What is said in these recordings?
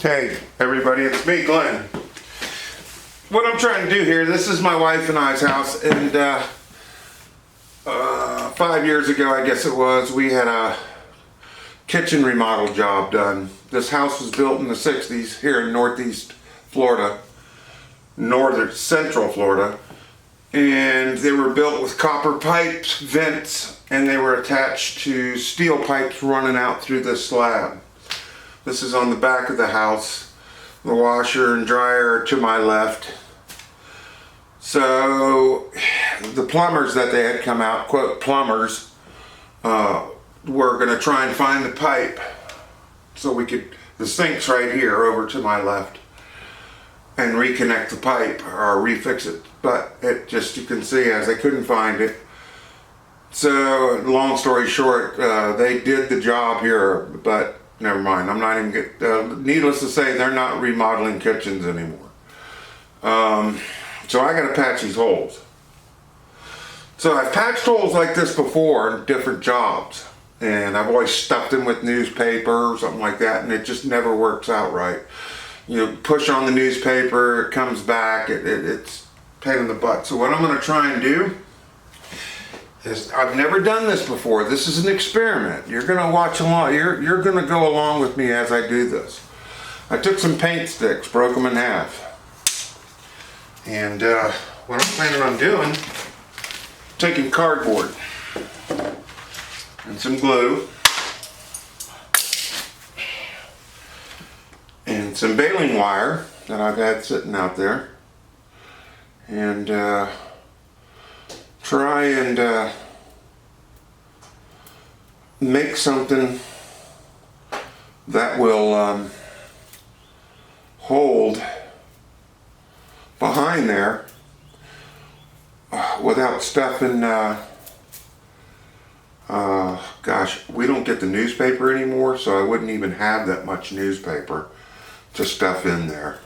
Hey everybody, it's me, Glenn. What I'm trying to do here, this is my wife and I's house, and 5 years ago, I guess it was, we had a kitchen remodel job done. This house was built in the 60s here in northeast Florida, central Florida, and they were built with copper pipes, vents, and they were attached to steel pipes running out through this slab. This is on the back of the house. The washer and dryer are to my left. So the plumbers that they had come out, quote plumbers, were going to try and find the pipe so we could, the sink's right here over to my left, and reconnect the pipe or refix it. But it just, you can see as they couldn't find it. So long story short, they did the job here, but never mind. I'm not even needless to say, they're not remodeling kitchens anymore. So I got to patch these holes. So I've patched holes like this before in different jobs, and I've always stuffed them with newspaper or something like that, and it just never works out right. You push on the newspaper, it comes back, it's a pain in the butt. So what I'm going to try and do is, I've never done this before. This is an experiment. You're going to watch along. You're going to go along with me as I do this. I took some paint sticks, broke them in half. And what I'm planning on doing, taking cardboard and some glue and some baling wire that I've had sitting out there, and try and make something that will hold behind there without stuffing, gosh, we don't get the newspaper anymore, so I wouldn't even have that much newspaper to stuff in there.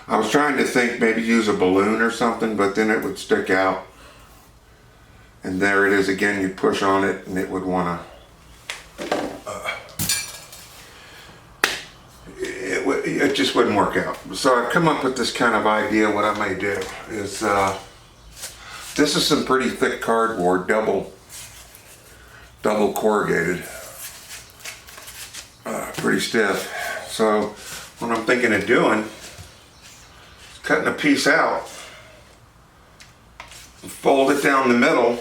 I was trying to think maybe use a balloon or something, but then it would stick out. And there it is again, you push on it and it would want to, it just wouldn't work out. So I've come up with this kind of idea. What I may do is, this is some pretty thick cardboard, double corrugated, pretty stiff. So what I'm thinking of doing is cutting a piece out, fold it down the middle,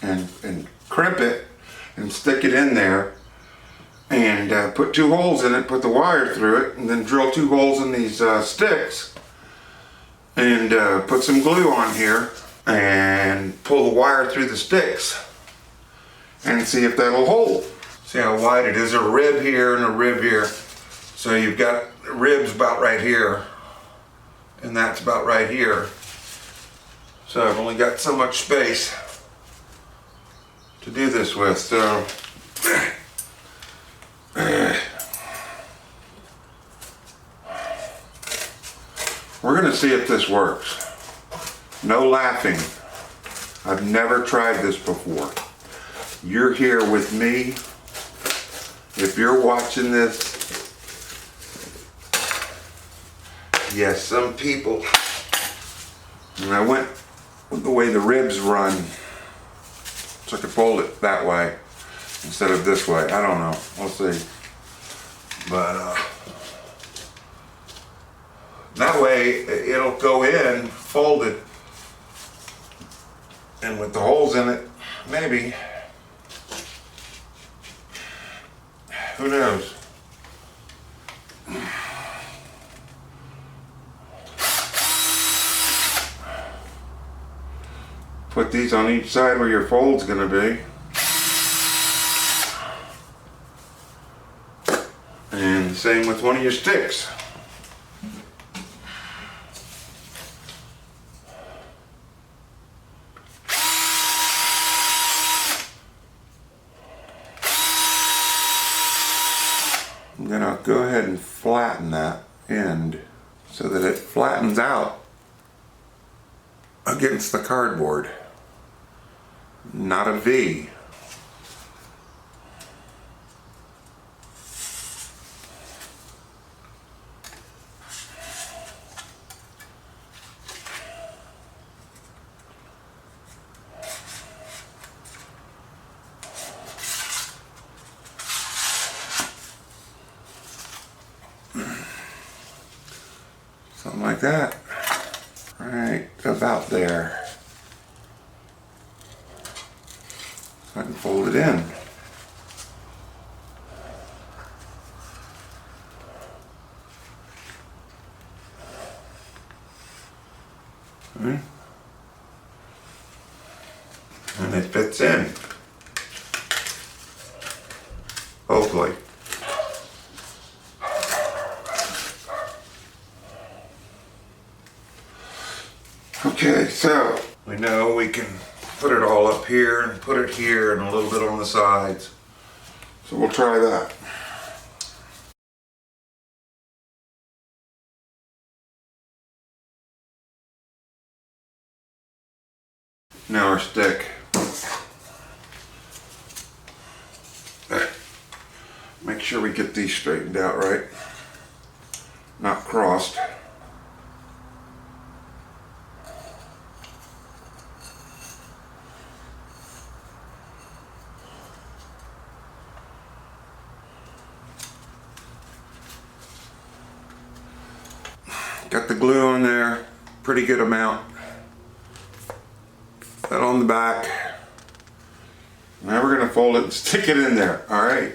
and crimp it and stick it in there, and put 2 holes in it, put the wire through it, and then drill 2 holes in these sticks, and put some glue on here and pull the wire through the sticks and see if that'll hold. See how wide it is. A rib here and a rib here. So you've got ribs about right here, and that's about right here. So I've only got so much space to do this with, so we're gonna see if this works. No laughing. I've never tried this before. You're here with me. If you're watching this, yes, some people, and I went with the way the ribs run, so I could fold it that way instead of this way. I don't know, we'll see. But that way it'll go in folded, and with the holes in it, maybe, who knows. Put these on each side where your fold's gonna be. And same with one of your sticks. I'm gonna go ahead and flatten that end so that it flattens out against the cardboard. Not a V. Something like that. Right about there. So I can fold it in. Okay. And it fits in. Hopefully. Okay, so we know we can put it all up here and put it here and a little bit on the sides. So we'll try that. Now our stick. There. Make sure we get these straightened out right. Not crossed. Got the glue on there, pretty good amount. That on the back. Now we're gonna fold it and stick it in there, all right?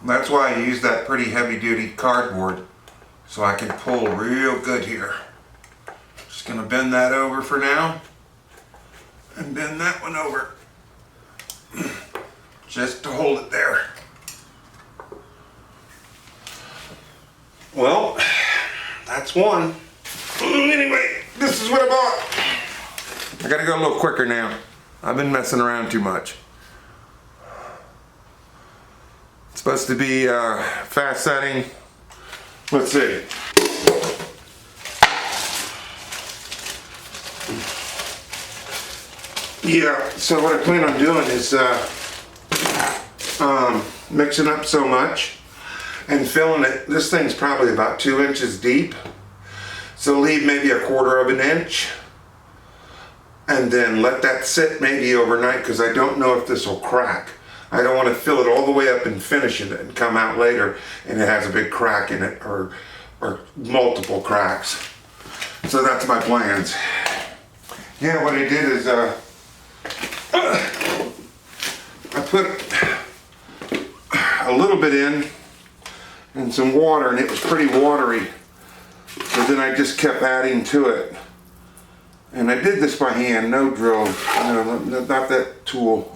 That's why I use that pretty heavy duty cardboard, so I can pull real good here. Just gonna bend that over for now, and bend that one over, just to hold it there. Well, that's one. Anyway, this is what I bought. I gotta go a little quicker now. I've been messing around too much. It's supposed to be fast setting. Let's see. Yeah, so what I plan on doing is mixing up so much and filling it. This thing's probably about 2 inches deep. So leave maybe 1/4 of an inch and then let that sit maybe overnight, because I don't know if this will crack. I don't want to fill it all the way up and finish it and come out later and it has a big crack in it, or multiple cracks. So that's my plans. Yeah, what I did is I put a little bit in and some water, and it was pretty watery. So then I just kept adding to it. And I did this by hand, no drill, no, not that tool.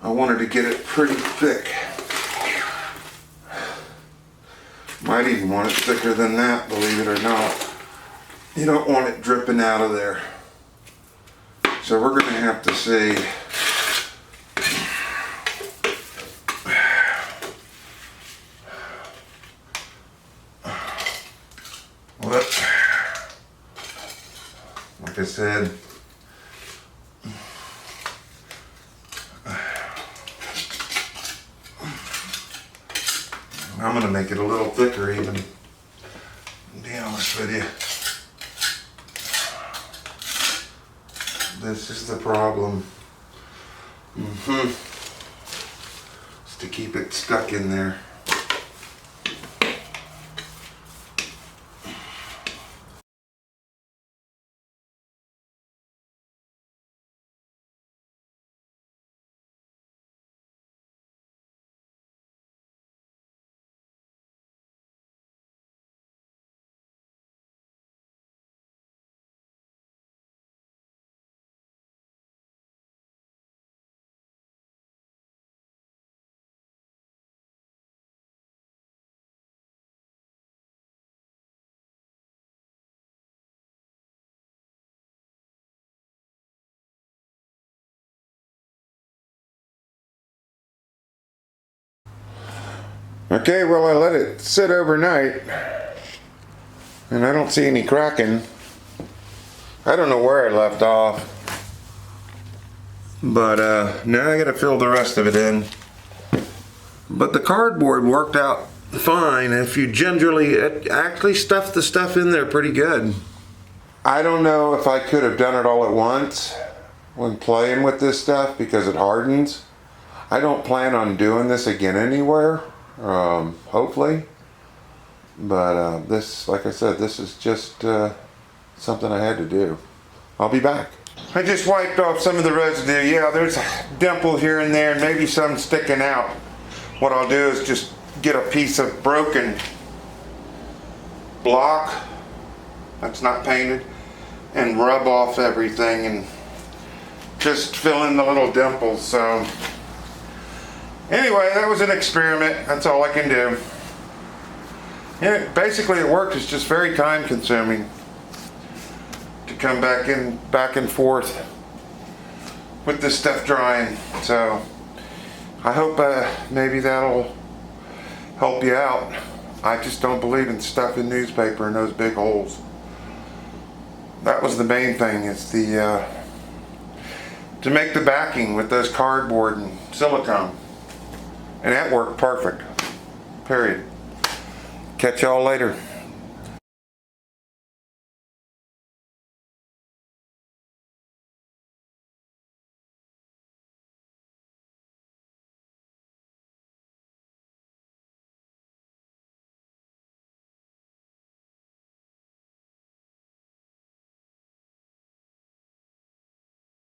I wanted to get it pretty thick. Might even want it thicker than that, believe it or not. You don't want it dripping out of there. So we're going to have to see. What? Like I said, I'm going to make it a little thicker even, to be honest with you. This is the problem. Just to keep it stuck in there. Okay, well, I let it sit overnight and I don't see any cracking. I don't know where I left off, but now I gotta fill the rest of it in. But the cardboard worked out fine. If you gingerly actually stuffed the stuff in there pretty good. I don't know if I could have done it all at once when playing with this stuff because it hardens. I don't plan on doing this again anywhere, hopefully. But this, like I said, this is just something I had to do. I'll be back. I just wiped off some of the residue. Yeah, there's a dimple here and there and maybe some sticking out. What I'll do is just get a piece of broken block that's not painted and rub off everything and just fill in the little dimples. So anyway, that was an experiment. That's all I can do. Yeah, basically it worked. It's just very time consuming to come back and forth with this stuff drying. So I hope maybe that'll help you out. I just don't believe in stuffing newspaper in those big holes. That was the main thing, is the to make the backing with those cardboard and silicone. And that worked perfect. Period. Catch y'all later.